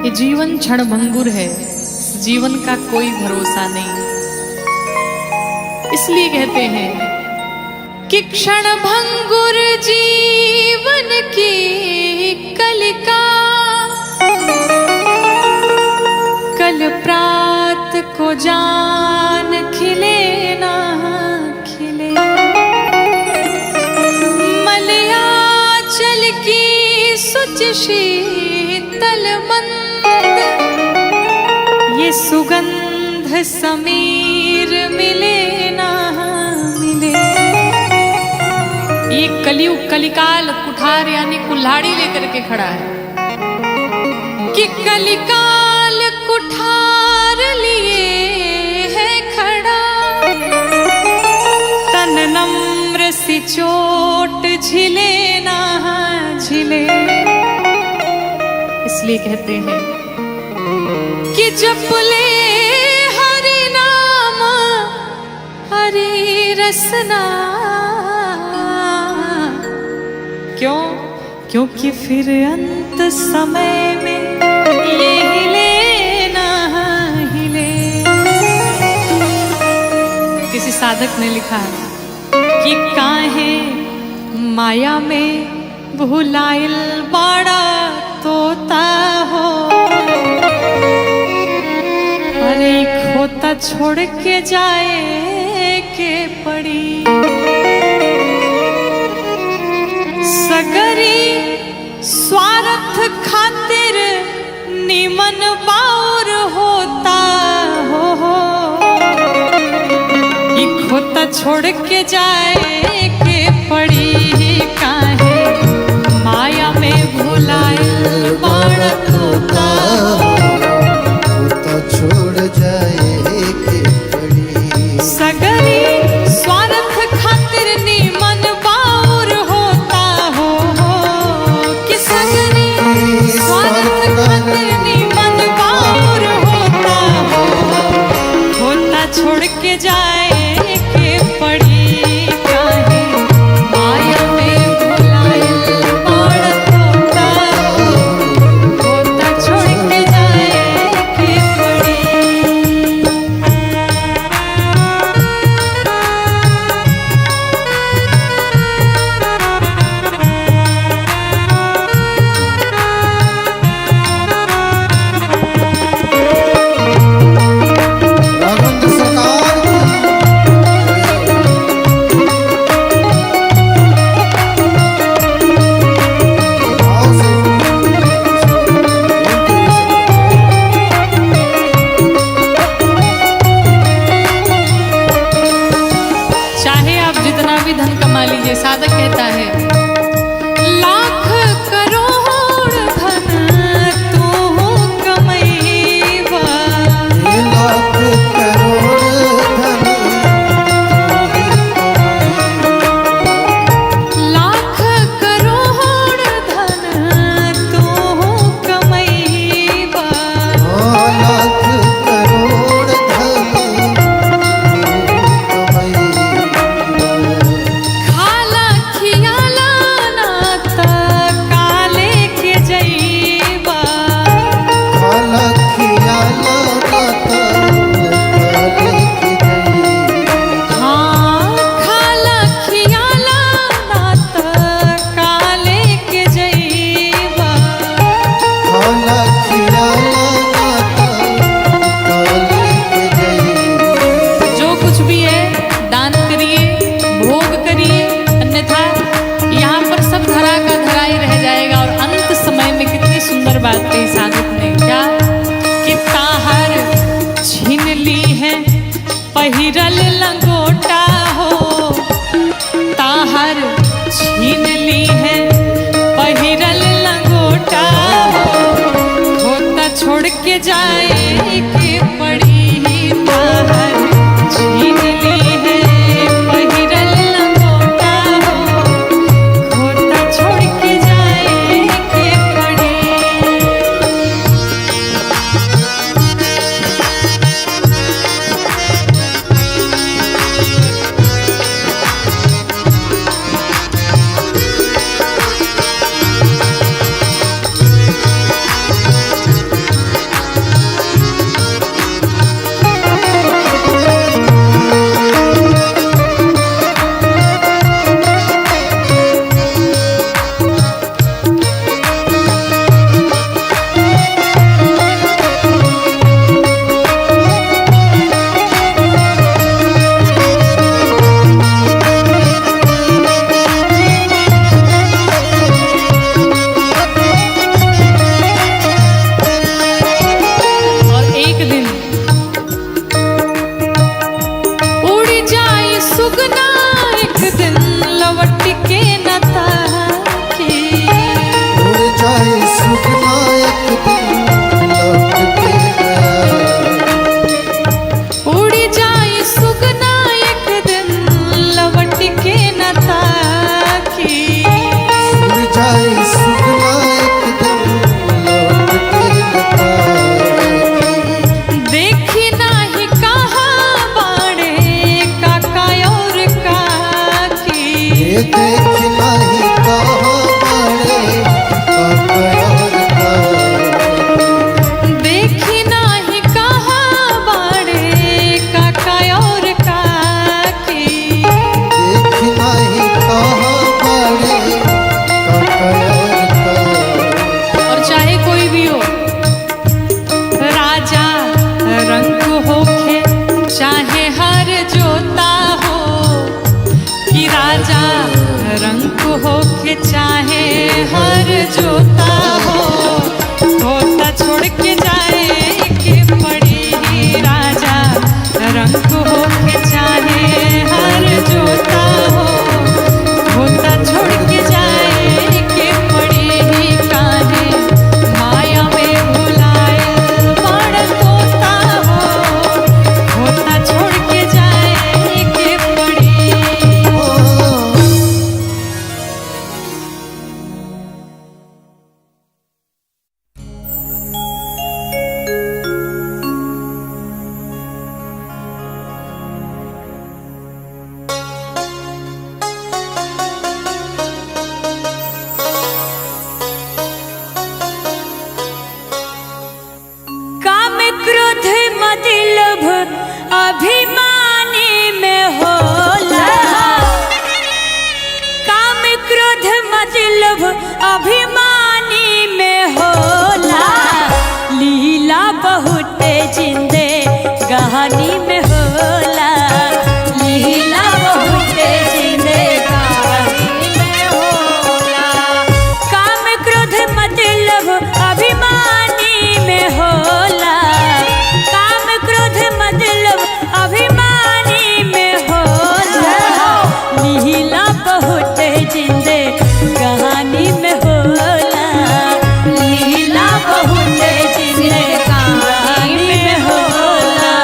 ये जीवन क्षणभंगुर है, जीवन का कोई भरोसा नहीं। इसलिए कहते हैं कि क्षणभंगुर जीवन की कलिका, कल प्रात को जान खिले ना खिले। मलयाचल की सुच शीतल मंद, ये सुगंध समीर मिले ना मिले। ये कलियुग कलिकाल कुठार यानी कुल्हाड़ी लेकर के खड़ा है कि कलिकाल कुठार लिए है खड़ा। तन नम्र सी चोट झिले ना झिले। इसलिए कहते हैं कि जप ले हरि नाम हरि रसना। क्यों? क्योंकि फिर अंत समय में ये हिले ना हिले। किसी साधक ने लिखा है कि काहे माया में भुलाइल बाड़ा तोता हो। अरे खोता छोड़ के जाए के पड़ी। सगरी स्वार्थ खातिर निमन बाउर होता हो। ये खोता छोड़ के जाए के पड़ी। काहे माया में भुलाइल बाड़ा तोता हो। खोता छोड़ जाए के पड़ी। सगरी स्वार्थ खातिर निमन बाउर होता हो। कि सगरी स्वार्थ खातिर निमन बाउर होता हो। खोता छोड़ के जाए के पड़ी। काहे माया में भुलाइल बाड़ा तोता हो। खोता छोड़ के जाए के पड़ी। राघवेंद्र सरकार की भाव से चाहे आप जितना भी धन कमा लीजिए, साधक कहता है लाख करोड़ धन तू कमैबा। लाख करोड़ धन लाख करोड़ धन तू कमैबा। लाख करोड़ धन खाला खियाला नात काले के जैबा। खाला खियाला काले की जई। हाँ खाला खियाला नात काले के जैबा। खाला खियाला काले की जई। जो कुछ भी है दान करिए, भोग करिए, अन्यथा यहाँ पर सब धरा का धरा ही रह जाएगा। और अंत समय में कितनी सुंदर बात कही साधक ने, क्या कि ताहर छीन ली है पहिरल लंगोटा हो। ताहर छीन ली है पहिरल लंगोटा हो। खोता छोड़ के जाए के पड़ी। ताहर छीन ली है पहिरल लंगोटा हो। खोता छोड़ के जाए के पड़ी। ये देख नहीं कहाँ बड़े कपड़ का देखी नाही कहाँ बाड़े काका और काकी। देख नहीं कहाँ बड़े कपड़ का और चाहे कोई भी हो, राजा रंग होखे चाहे हर जोता हो, कि राजा रंग होखे चाहे हर जोता हो, होता छोड़ के जाए के पड़ी। राजा रंग होके चाहे हर जोता हो, होता छोड़ के जाए के पड़ी। काहे माया में भुलाए बड़ तोता हो, होता छोड़ के जाए के पड़ी। काम क्रोध मद लोभ अभिमानी में होला। काम क्रोध मद लोभ अभिमानी में होला। लीला बहुत जिंदे गहनी में होला। लीला बहुत जिंदे गहनी में होला। काम क्रोध मद लोभ अभिमानी में होला। काम क्रोध मद लोभ अभिमानी में होला। लीला बहुत जिंदे कहानी में होला। लीला बहुत जिंदे कहानी में होला।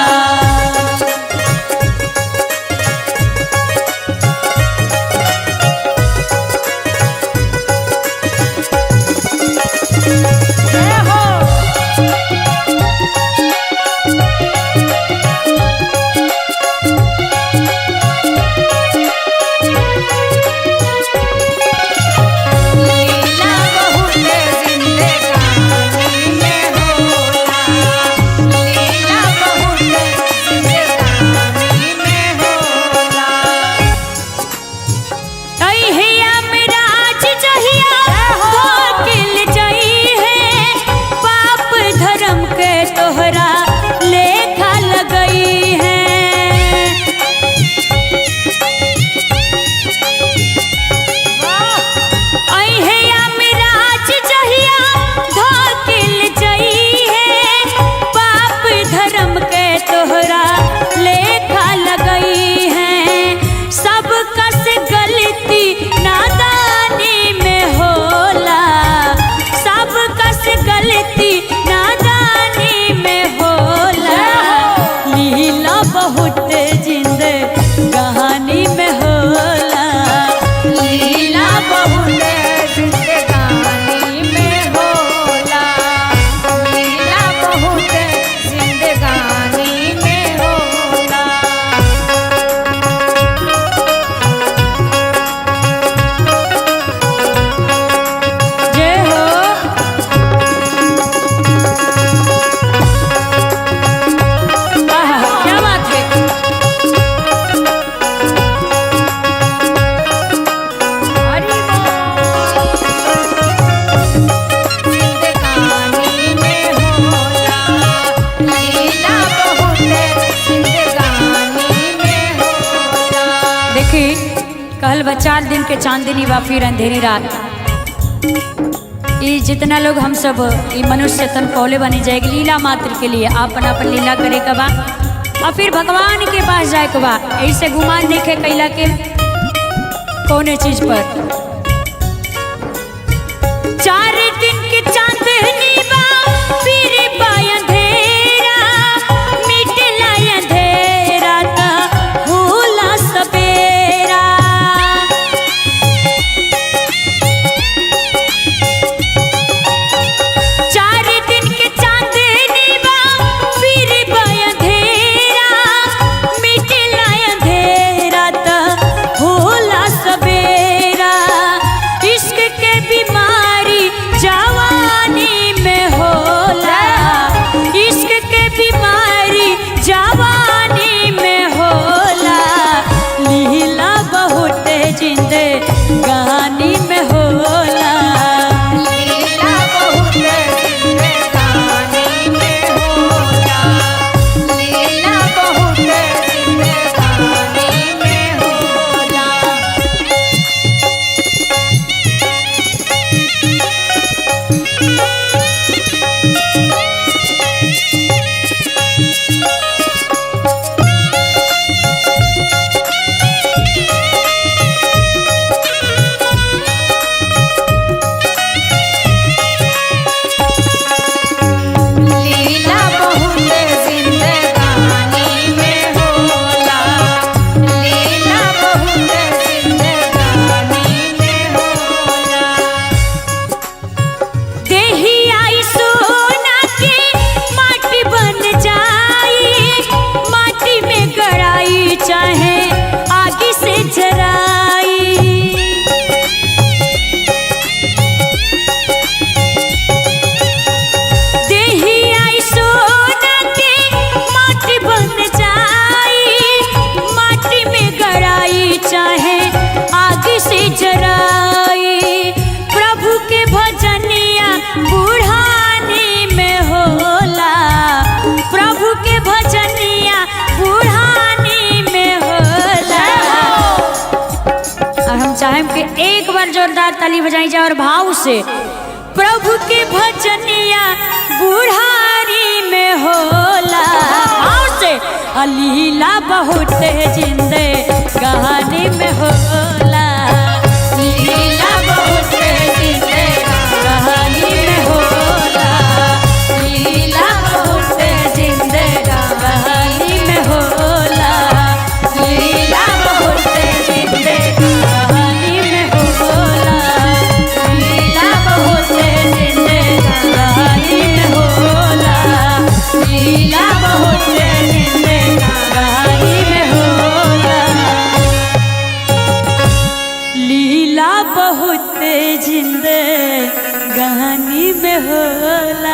जय हो। लीला बहुत जिंदे कहानी में होला। लीला बहुत जिंदे कहानी में होला। तैहिया मिराज जहिया धोकिल जई है। पाप धर्म के तोहरा लेखा लगई है। अहिया मिराज जहिया धोकिल जई है। पाप धर्म के तोहरा लेखा लगई है। सब कस गलती नादानी में होला। सब कस गलती नादानी में होला। लीला बहुत जिंदे कहानी में होला। लीला बहुत जिंदे कहानी में होला। लीला बहुत जिंदे कहानी में होला। जय हो। आहा, क्या बात है। हरि बोल। जिंदे कहानी में होला। लीला बहुत जिंदे कहानी में होला। देखी कहल बा 4 दिन के चांदनी बा फिर अंधेरी रात। ये जितना लोग हम सब ये मनुष्य तन पौले बनी जाएगी लीला मात्र के लिए आपन आपन लीला करे के बा और फिर भगवान के पास जाए के बा। ऐसे गुमान नहीं खे कैला के कौने चीज पर। 4 दिन के चांदनी बा फिर बा अंधेरा। मिटला अंधेरा ता होला सवेरा। 4 दिन के चांदनी बा फिर बा अंधेरा। मिटला अंधेरा ता होला सवेरा। टाइम पे एक बार जोरदार ताली बजाई जाए और भाव से प्रभु के भजनिया बुढ़ारी में होला। भाव से अलीला बहुत जिंदे कहानी में होला, लीला बहुत जिंदे कहानी में होला, लीला बहुत जिंदे कहानी में होला, लीला बहुत जिंदे कहानी में होला, लीला बहुत जिंदे कहानी में होला, लीला बहुत जिंदे कहानी में होला, लीला बहुत जिंदे कहानी में होला।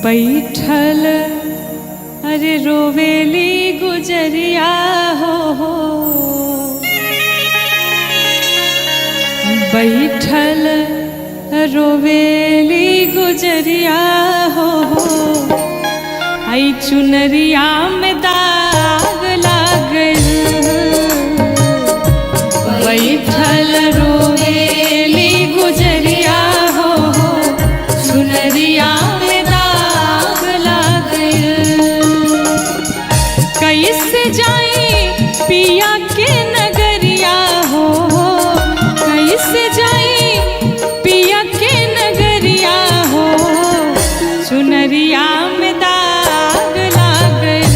बैठल अरे रोवेली गुजरिया हो, बैठल रोवेली गुजरिया हो, आई चुनरिया में दाग लागल, बैठल रोवेली गुजरिया हो, चुनरिया में दाग लागल, कैसे जाई पिया के नगरिया हो, कैसे जाई पिया के नगरिया हो, चुनरिया में दाग लागल,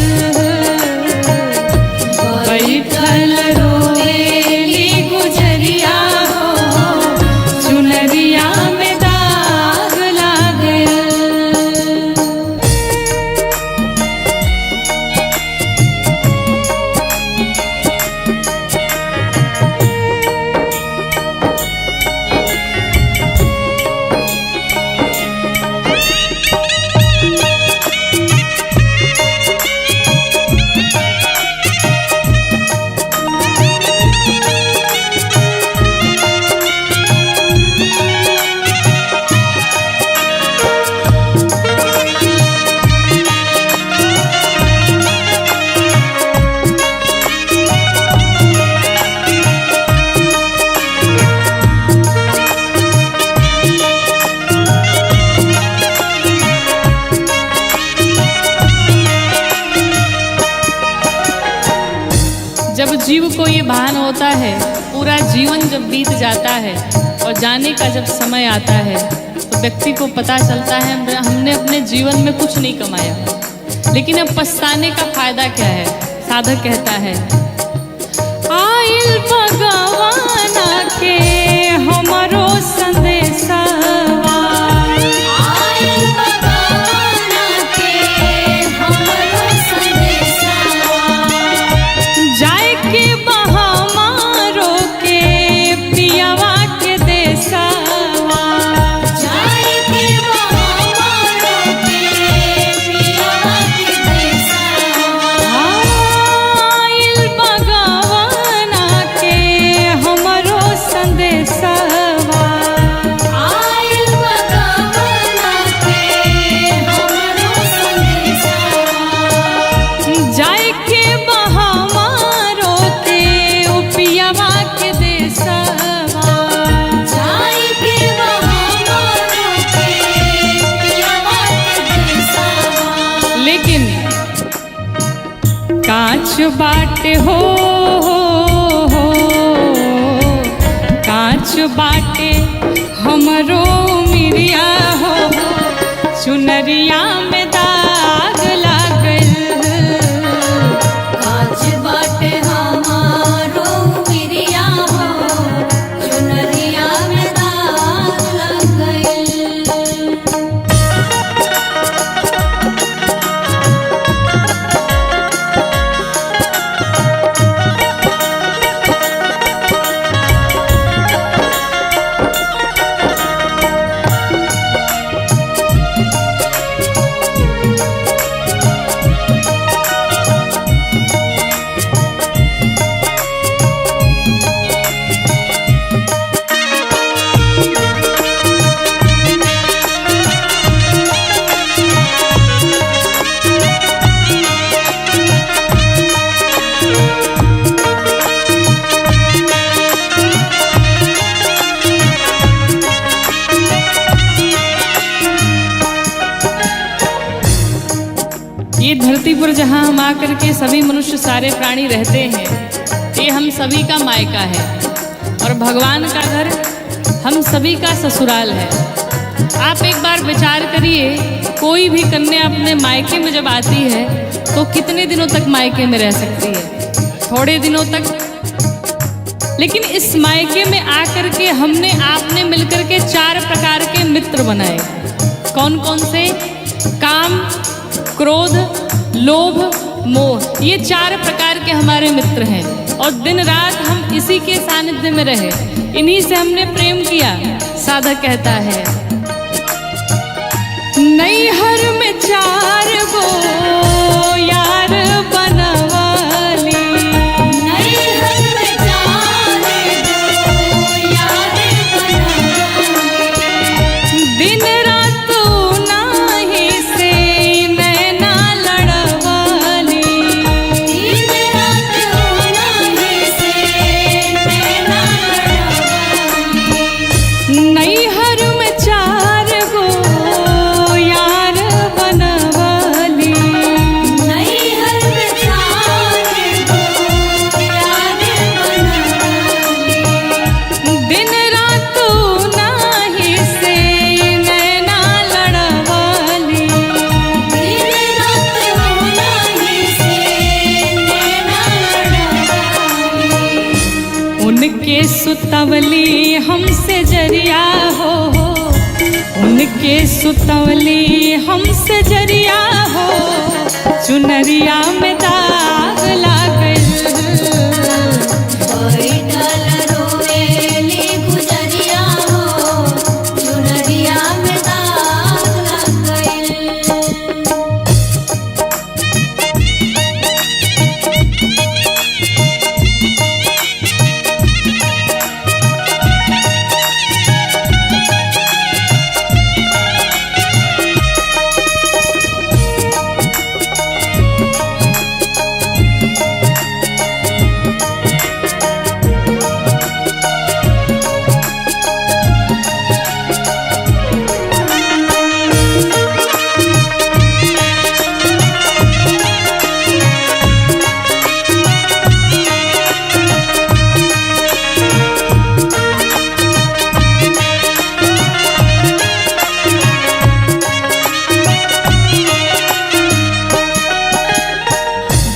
बैठल रोवेली गुजरिया हो, चुनरिया में दाग लागल। जब जीव को ये भान होता है, पूरा जीवन जब बीत जाता है और जाने का जब समय आता है, तो व्यक्ति को पता चलता है हमने अपने जीवन में कुछ नहीं कमाया, लेकिन अब पछताने का फायदा क्या है। साधक कहता है, आइल भगवाना के हमरो संदेशवा, आइल भगवाना के हमरो संदेशवा, जाए के बहामारो के पियावा के देशवा, जाए के बहामारो के पियावा के देशवा, आइल भगवाना के हमरो संदेशवा, आइल भगवाना के हमरो संदेशवा, जाए के बहामारो के पियावा के देशवा, जाए के बहामारो के पियावा के देशवा, लेकिन कांच बाटे हो, कांच बाटे हमरो मिरिया हो, चुनरिया में दाग लागल, कांच बाटे हमारो मिरिया हो, चुनरिया में दाग लागल। पर जहाँ हम आकर के सभी मनुष्य सारे प्राणी रहते हैं, ये हम सभी का मायका है और भगवान का घर हम सभी का ससुराल है। आप एक बार विचार करिए, कोई भी कन्या अपने मायके में जब आती है तो कितने दिनों तक मायके में रह सकती है? थोड़े दिनों तक। लेकिन इस मायके में आकर के हमने आपने मिलकर के 4 प्रकार के मित्र बनाए। कौन कौन से? काम, क्रोध, लोभ, मोह, ये 4 प्रकार के हमारे मित्र हैं और दिन रात हम इसी के सानिध्य में रहे, इन्हीं से हमने प्रेम किया। साधक कहता है, नैहर में 4 गो यार बनवाली, नैहर में 4 गो यार बनवाली, दिन रात नाही से नैना लड़वाली, दिन रात नाही से नैना लड़वाली, नैहर में 4 गो यार बनवाली, नैहर में 4 गो यार बनवाली, दिन रात नाही से नैना लड़वाली, दिन रात नाही से नैना लड़वाली, उनके सुतवली हमसे जरिया हो, उनके सुतवली हमसे जरिया हो, चुनरिया में दाग लागल, बैठल रोएली गुजरिया हो, चुनरिया में दाग लग गइल।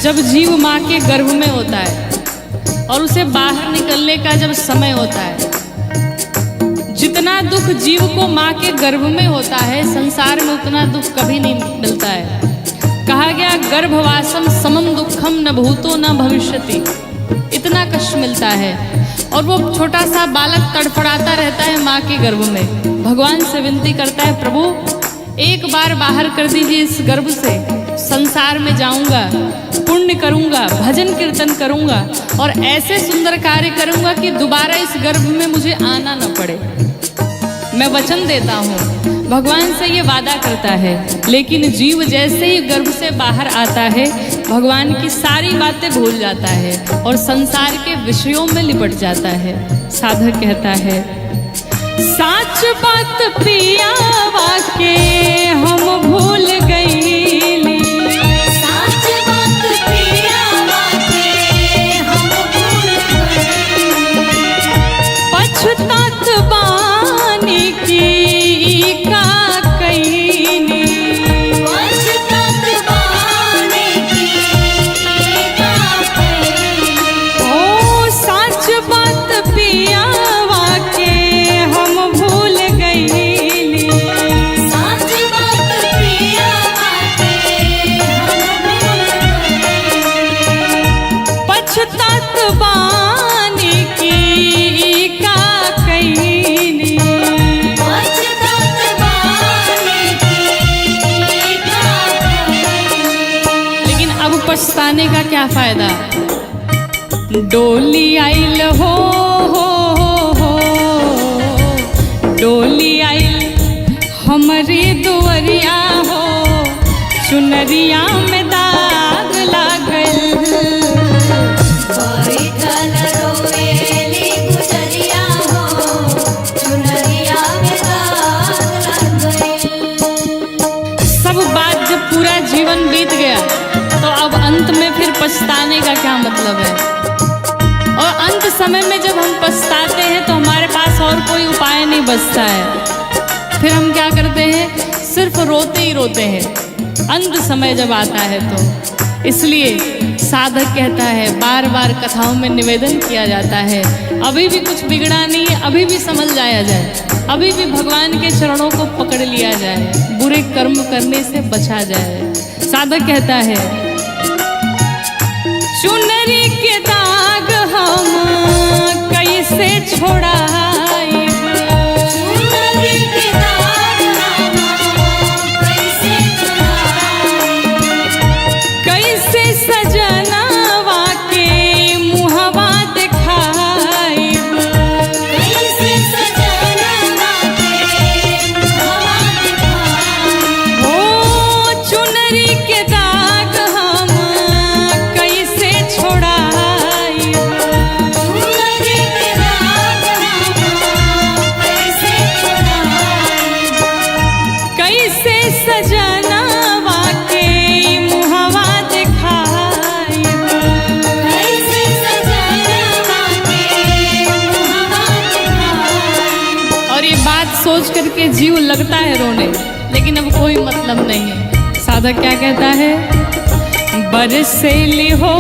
जब जीव माँ के गर्भ में होता है और उसे बाहर निकलने का जब समय होता है, जितना दुख जीव को माँ के गर्भ में होता है, संसार में उतना दुख कभी नहीं मिलता है। कहा गया, गर्भवासम समम दुखम न भूतो न भविष्यति, इतना कष्ट मिलता है। और वो छोटा सा बालक तड़फड़ाता रहता है माँ के गर्भ में, भगवान से विनती करता है, प्रभु एक बार बाहर कर दीजिए इस गर्भ से, संसार में जाऊंगा, पुण्य करूंगा, भजन कीर्तन करूंगा और ऐसे सुंदर कार्य करूंगा कि दोबारा इस गर्भ में मुझे आना न पड़े। मैं वचन देता हूँ। भगवान से ये वादा करता है, लेकिन जीव जैसे ही गर्भ से बाहर आता है, भगवान की सारी बातें भूल जाता है और संसार के विषयों में लिपट जाता है। साधक कहता है, साच बात पिया वाके हम भूल गईली, साच बात पिया वाके हम भूल गइली, पछतात बानी की का कईनी, पछतात बानी की का कइली, ओ साच बात पिया वाके हम भूल गईली, साच बात पिया वाके हम भूल गइली, पछतात बानी की का कईनी। पछतात बानी की का कइली। लेकिन अब पछताने का क्या फायदा? डोली आइल हो, डोली आइल हमारी दुवरिया हो, चुनरिया में दाग लागल, बैठल रोएली गुजरिया हो, चुनरिया में दाग लग गइल। सब बात जब पूरा जीवन बीत गया तो पछताने का क्या मतलब है। और अंत समय में जब हम पछताते हैं तो हमारे पास और कोई उपाय नहीं बचता है। फिर हम क्या करते हैं, सिर्फ रोते ही रोते हैं अंत समय जब आता है तो। इसलिए साधक कहता है, बार बार कथाओं में निवेदन किया जाता है, अभी भी कुछ बिगड़ा नहीं है, अभी भी समझ जाया जाए, अभी भी भगवान के चरणों को पकड़ लिया जाए, बुरे कर्म करने से बचा जाए। साधक कहता है, चुनरी के दाग हम कैसे छोड़ाई, चुनरी के दाग हम कैसे छुड़ाई, कैसे सजनवा के मुहवा दिखाई, कैसे सजनवा के मुहवा दिखाई, ओ चुनरी के दाग हम कैसे छोड़ाई, चुनरी के दाग हम कैसे छुड़ाई, कैसे सजनवा के मुहवा दिखाई। कैसे सजनवा के मुहवा दिखाई। और ये बात सोच करके जीव लगता है रोने, लेकिन अब कोई मतलब नहीं है। साधक क्या कहता है, बरसेली हो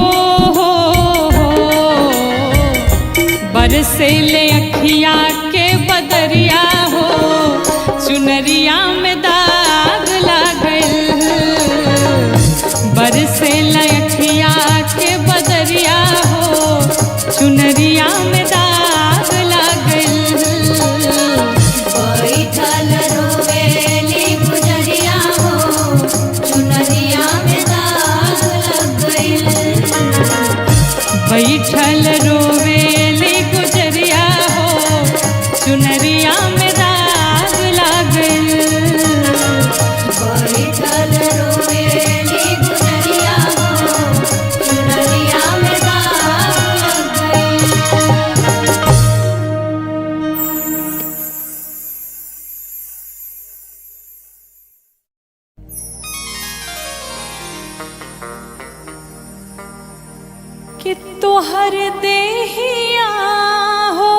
बरसेले अखिया के बदरिया हो, चुनरिया में दाग लागल, बरसेला अखिया के बदरिया हो, चुनरिया में दाग लागल। बैठल रोवेली गुजरिया हो, चुनरिया में दाग लग गइल, बैठल रोवेली गुजरिया हो, चुनरिया में दाग लागल। बैठल रोवेली गुजरिया हो, चुनरिया में दाग लग गइल। कि तोहर देहिया हो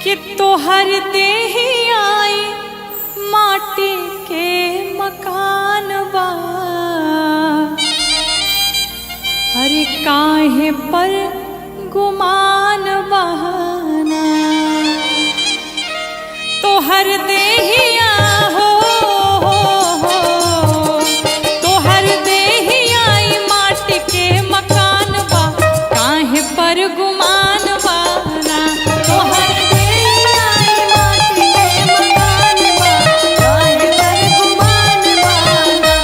कि तोहर देहिया माटी के मकान बा, अरे काहे पर गुमान बहाना, तोहर देहिया हो तोहर देहिया माटी के मकान बा, काहे पर गुमान बाना, तोहर देहिया माटी के मकान बा, काहे पर गुमान बाना,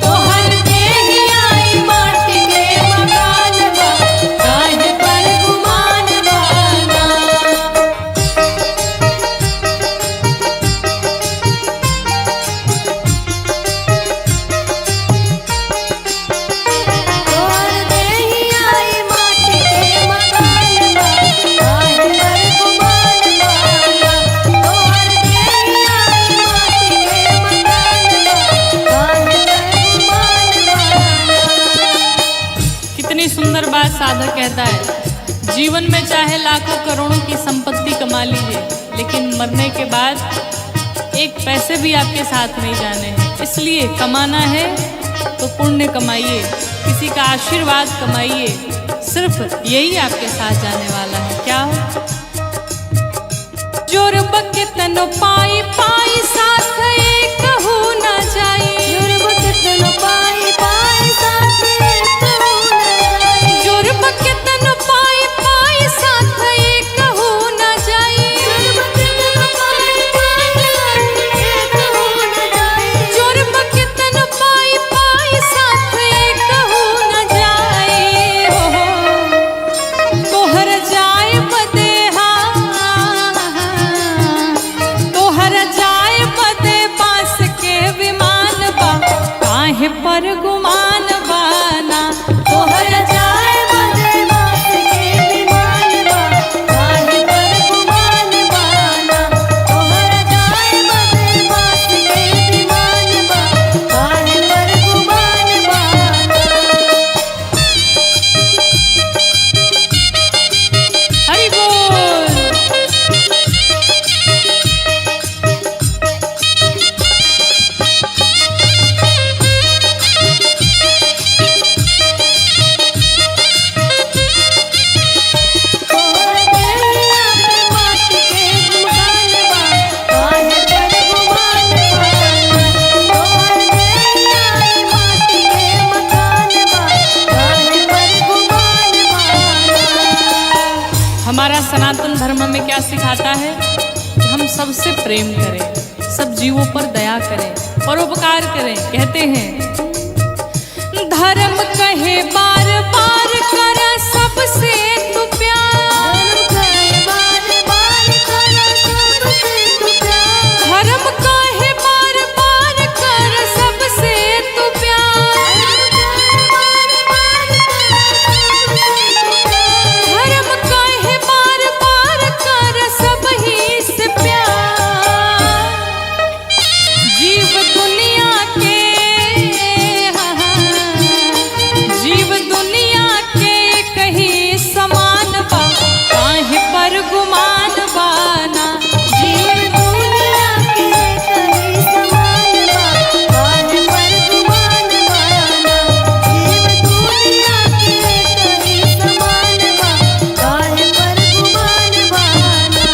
तोहर देहिया माटी के मकान बा, काहे पर गुमान बाना। तोहर देहिया माटी के मकान बा, काहे पर गुमान बाना, तोहर देहिया माटी के मकान बा, काहे पर गुमान बाना। कितनी सुंदर बात साधक कहता है, जीवन में चाहे लाखों करोड़ों की संपत्ति कमा लीजिए, लेकिन मरने के बाद एक पैसे भी आपके साथ नहीं जाने हैं। इसलिए कमाना है तो पुण्य कमाइए, किसी का आशीर्वाद कमाइए, सिर्फ यही आपके साथ जाने वाला है। क्या जोर बके तनो पाई पाई साथ एक हो न जाई, जोर बकतन पाई पाई साथ एक हो न जाई, जोर बके तनो पाई पाई साथ एक हो न जाई, जोर बकतन पाई पाई साथ एक हो न जाई, जोर बके तनो पाई पाई साथ एक हो न जाई हो, तोहर जाए बदेहा तोहर जाए बदे बास के विमान बा, काहे पर गुमान बाना, तोहर जाए बदे बास के विमान बा, काहे पर गुमान बाना, तोहर जाए बदे बास के विमान बा, सनातन धर्म में क्या सिखाता है? हम सबसे प्रेम करें, सब जीवों पर दया करें, परोपकार करें। कहते हैं धर्म कहे बार बार कर सबसे तू प्यार, धर्म कहे बार बार कर सबसे तू प्यार, धर्म कहे बार बार कर सब ही से प्यार। जीव दुनिया के जीव दुनिया के कहीं समान बा, काहे पर गुमान बाना। जीव दुनिया के कहीं समान बा, काहे पर गुमान बाना। जीव दुनिया के कहीं समान बा, काहे पर गुमान बाना।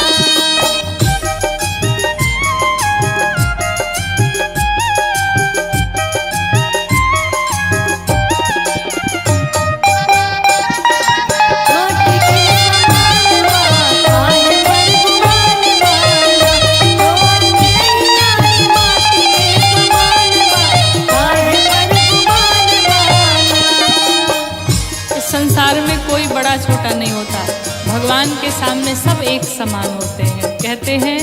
कोटि के समान बा, काहे पर गुमान बाना। तोर नैया माटी के समान बा, काहे पर गुमान बाना। इस संसार में कोई बड़ा छोटा नहीं होता, भगवान के सामने सब एक समान होते हैं। कहते हैं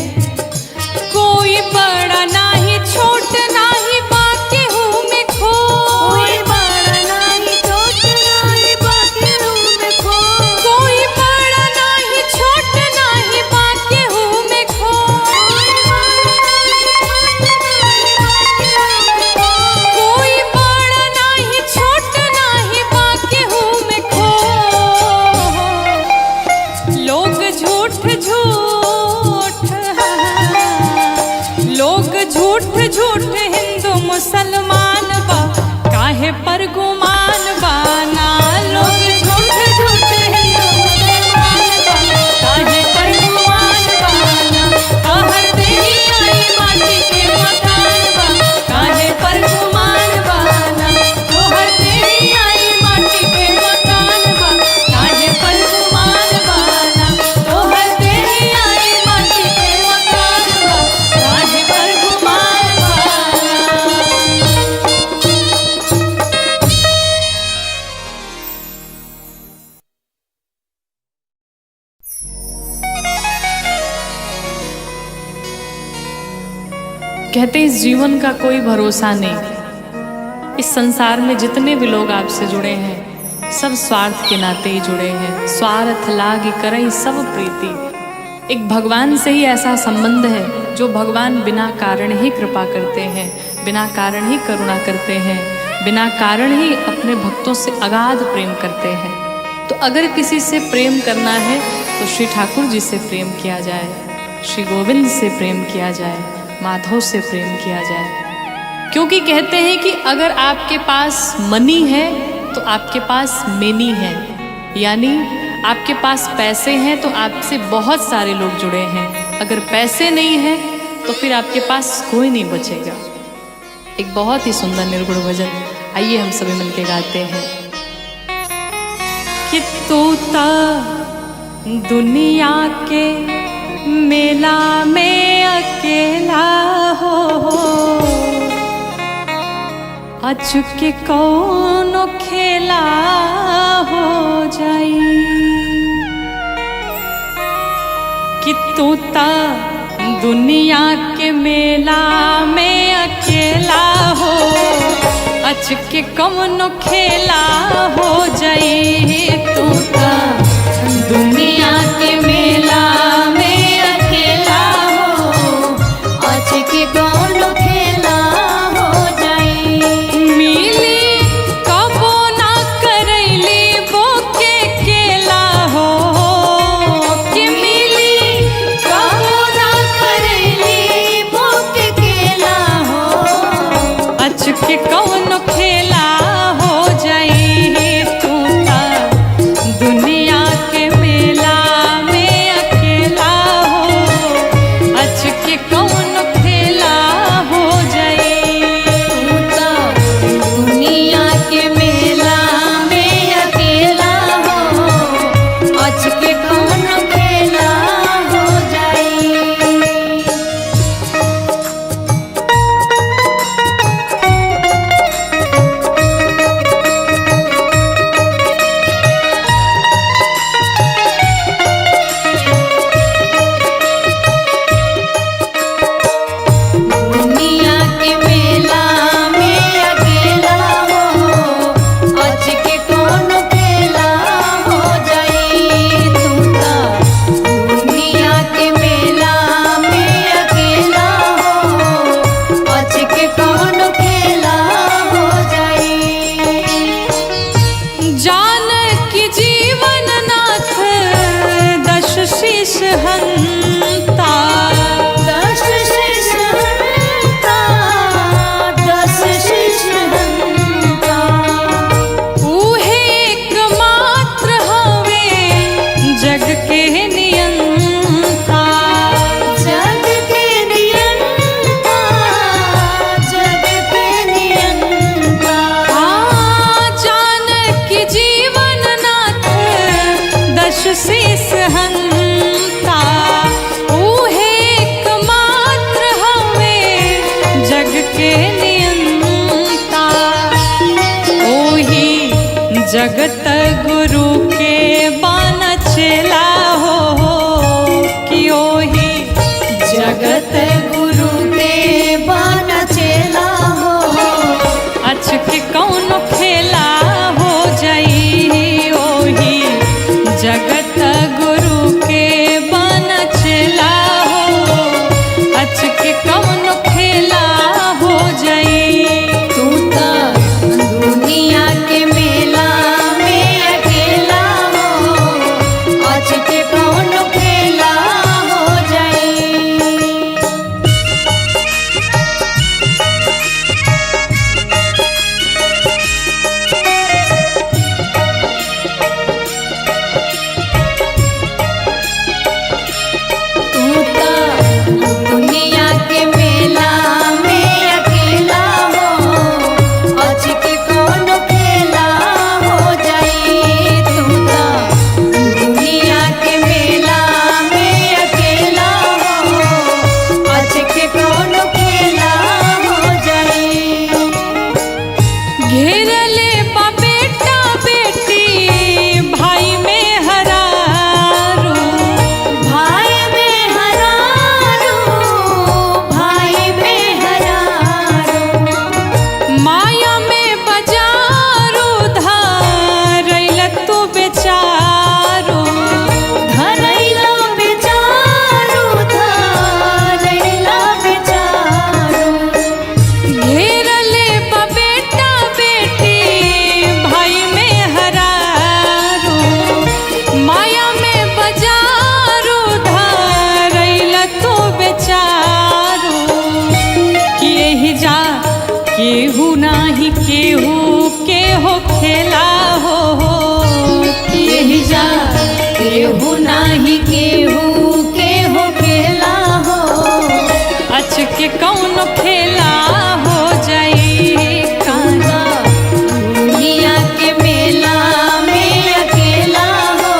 कोई बड़ा नाही छोट नाही बाकी हूँ मैं खो, कोई बड़ा नाही छोट नाही बाकी हूँ मैं खो। कोई बड़ा नाही छोट नाही बाकी हूँ मैं खो, कोई बड़ा नाही छोट नाही बाकी हूँ मैं खो। लोग झूठ झूठ लोग झूठ झूठ हिंदू मुसलमान बा, काहे पर गुमान बाना। लोग झूठ झूठ हिंदू मुसलमान बा, काहे पर गुमान बाना। कहर देही आई माटी के मकान बा, काहे पर गुमान बाना। तोहर देही आई माटी के मकान बा, काहे पर गुमान बाना। तोहर देही आई माटी के मकान बा, काहे पर गुमान बाना। कहते इस जीवन का कोई भरोसा नहीं। इस संसार में जितने भी लोग आपसे जुड़े हैं सब स्वार्थ के नाते ही जुड़े हैं। स्वार्थ लाग करई सब प्रीति। एक भगवान से ही ऐसा संबंध है जो भगवान बिना कारण ही कृपा करते हैं, बिना कारण ही करुणा करते हैं, बिना कारण ही अपने भक्तों से अगाध प्रेम करते हैं। तो अगर किसी से प्रेम करना है तो श्री ठाकुर जी से प्रेम किया जाए, श्री गोविंद से प्रेम किया जाए, माधव से प्रेम किया जाए। क्योंकि कहते हैं कि अगर आपके पास मनी है तो आपके पास मेनी है, यानी आपके पास पैसे हैं तो आपसे बहुत सारे लोग जुड़े हैं। अगर पैसे नहीं हैं तो फिर आपके पास कोई नहीं बचेगा। एक बहुत ही सुंदर निर्गुण भजन, आइए हम सभी मिलके गाते हैं कि तोता दुनिया के मेला में अकेला हो, अचुके कौनो खेला हो जाई। कि तोता दुनिया के मेला में अकेला हो, अचुके कौनो खेला हो जाई। तोता दुनिया के मेला में अकेला हो, अचके कौनो खेला हो जाई। मिली कबो ना करैली बोके केला हो, कि मिली कबो ना करैली भूख केला हो, अचके कौनो खेला हो जाई। तोता दुनिया के मेला में अकेला हो, अचके कौनो खेला हो जाई। तोता दुनिया के मेला में अकेला हो, अचके कौनो खेला जगत गुरु के बान चेला हो कि ओही जगत गुरु के बन चेला हो अच के कौन खेला हो जाई ओही जगत गुरु के बान चेला हो अच के कौन खेला हो जाई। तू तो दुनिया के मेला में अकेला हो आज के कौन खेला हो जाई। तू तो दुनिया के मेला में अकेला हो आज के कौन खेला हो जाई। तू तो दुनिया के मेला में अकेला हो आज के कौन खेला हो जाई। घेरले बा बेटा बेटी भाई में हरारू भाई में हरारू भाई में हरारू माया में बजारू धारैल तू बेचारू धरैला बेचारू धरैला बेचारू घेरले बा बेटा बेटी भाई में हरारू माया में बजारू धारैल तू बेचारू कि यही जा केहू नाही केहू के हो खेला हो कि यही जा केहू नाही केहू के हो खेला हो अच के कौन खेला हो जाई। कांदा दुनिया के मेला में अकेला हो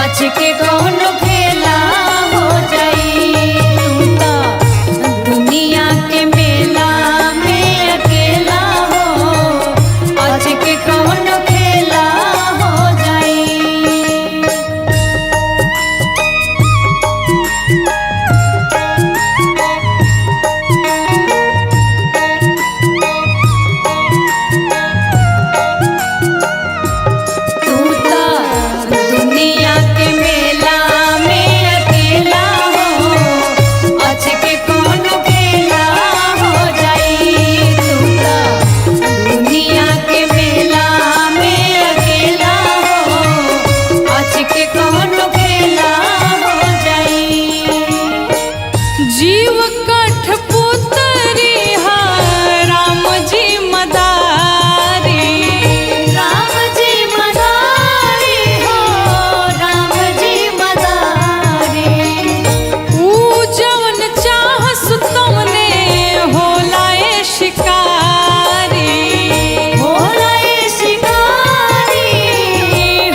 आज के कौन खेला हो जाई। तू तो दुनिया के मेला में अकेला हो आज के कौन खेला हो जाई। तू तो दुनिया के मेला में अकेला हो आज के कौन खेला हो जाई। तू तो दुनिया के मेला में अकेला हो आज के कौन खेला हो जाई। जीव कठपुतरी हा राम जी मदारी राम जी मदारी हो राम जी मदारी ऊ जवन चाहस तमने होला ए शिकारी होला ये शिकारी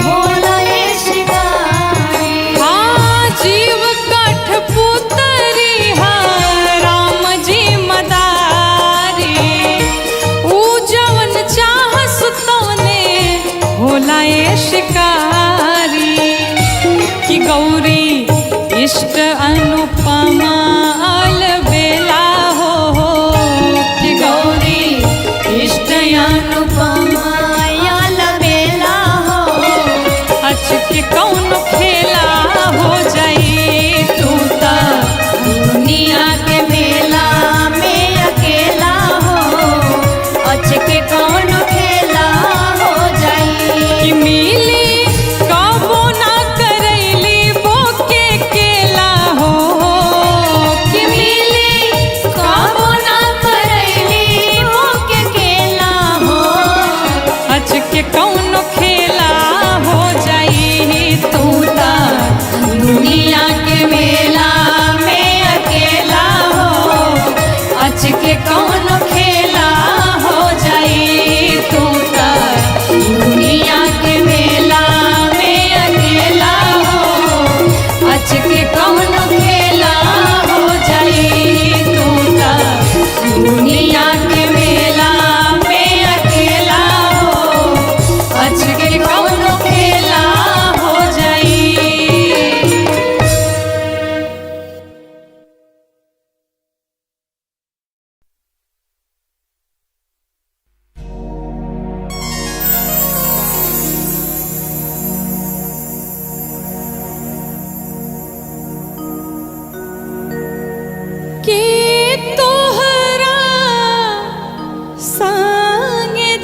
होला ये शिकारी हाँ जीव कठपुतरी हा राम जी मदारी ऊ जवन चाहस तमने होला ए शिकारी कि गौरी इष्ट अनुपमा अलबेला हो कि गौरी इष्ट अनुपमा याल बेला हो अच के कौन खेला हो जाई। तू तो दुनिया के मेला में अकेला हो आज के कौन खेला हो जाई। कि मिली कबो ना करैली बोके केला हो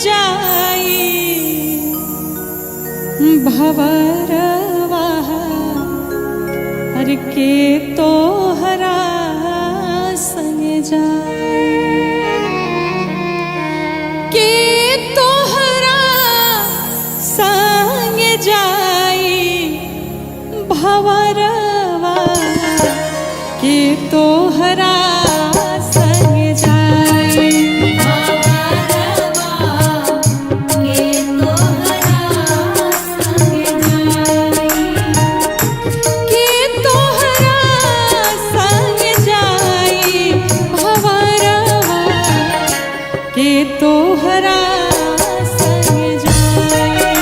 जाई भवरवा हर के तोहरा संग जाई के तोहरा संग जाई भवरवा के तोहरा संग जाई के तोहरा संग जाई भवरवा के तोहरा संग जाई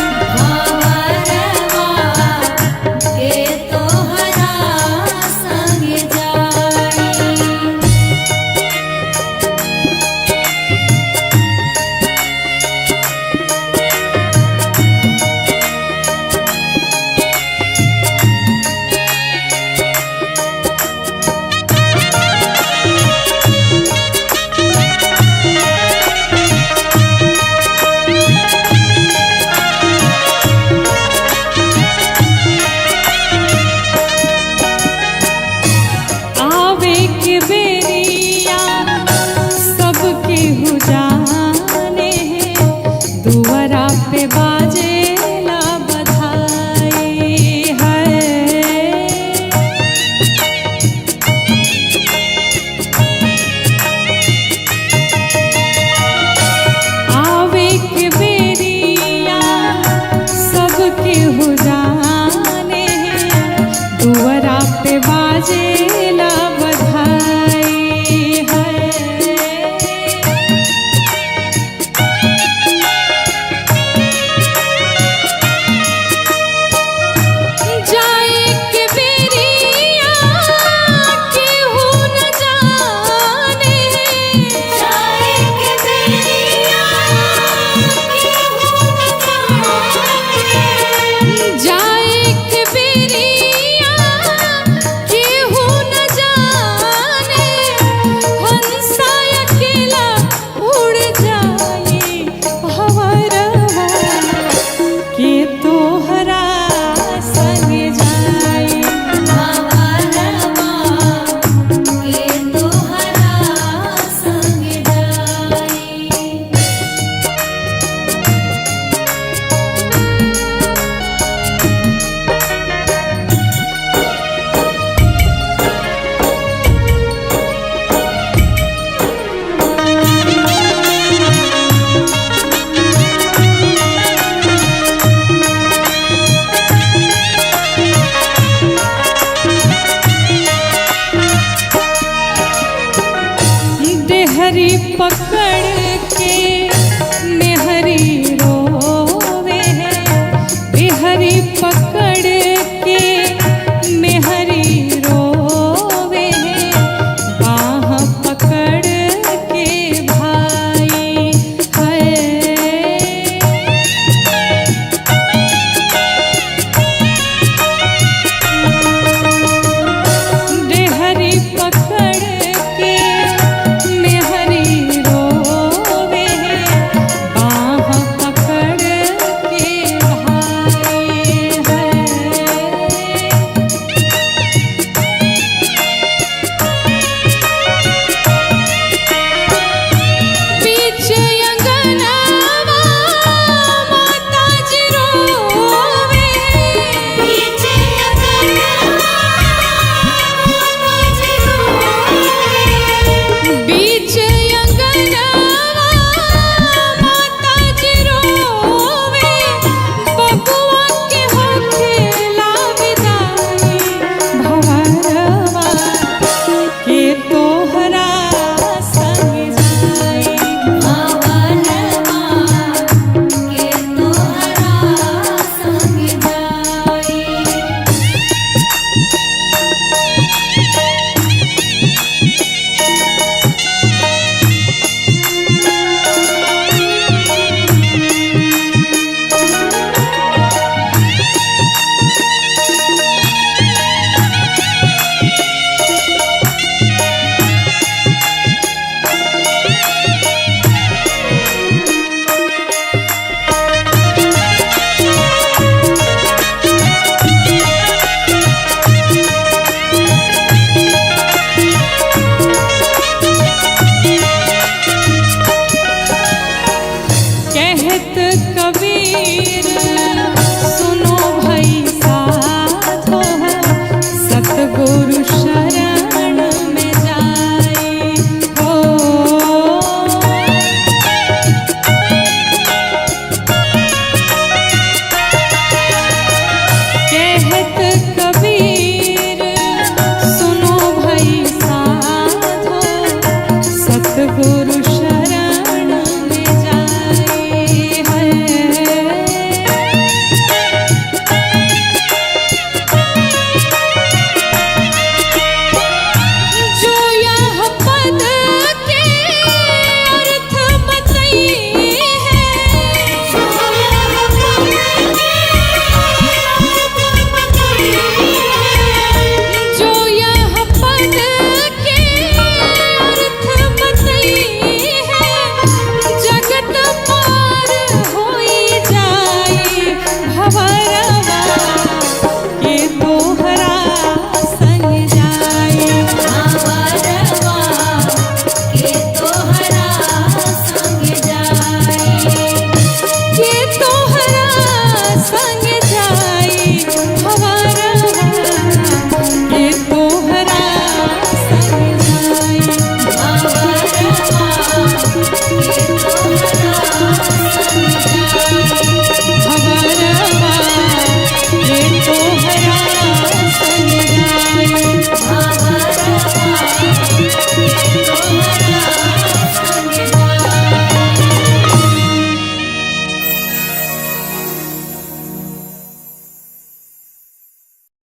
जी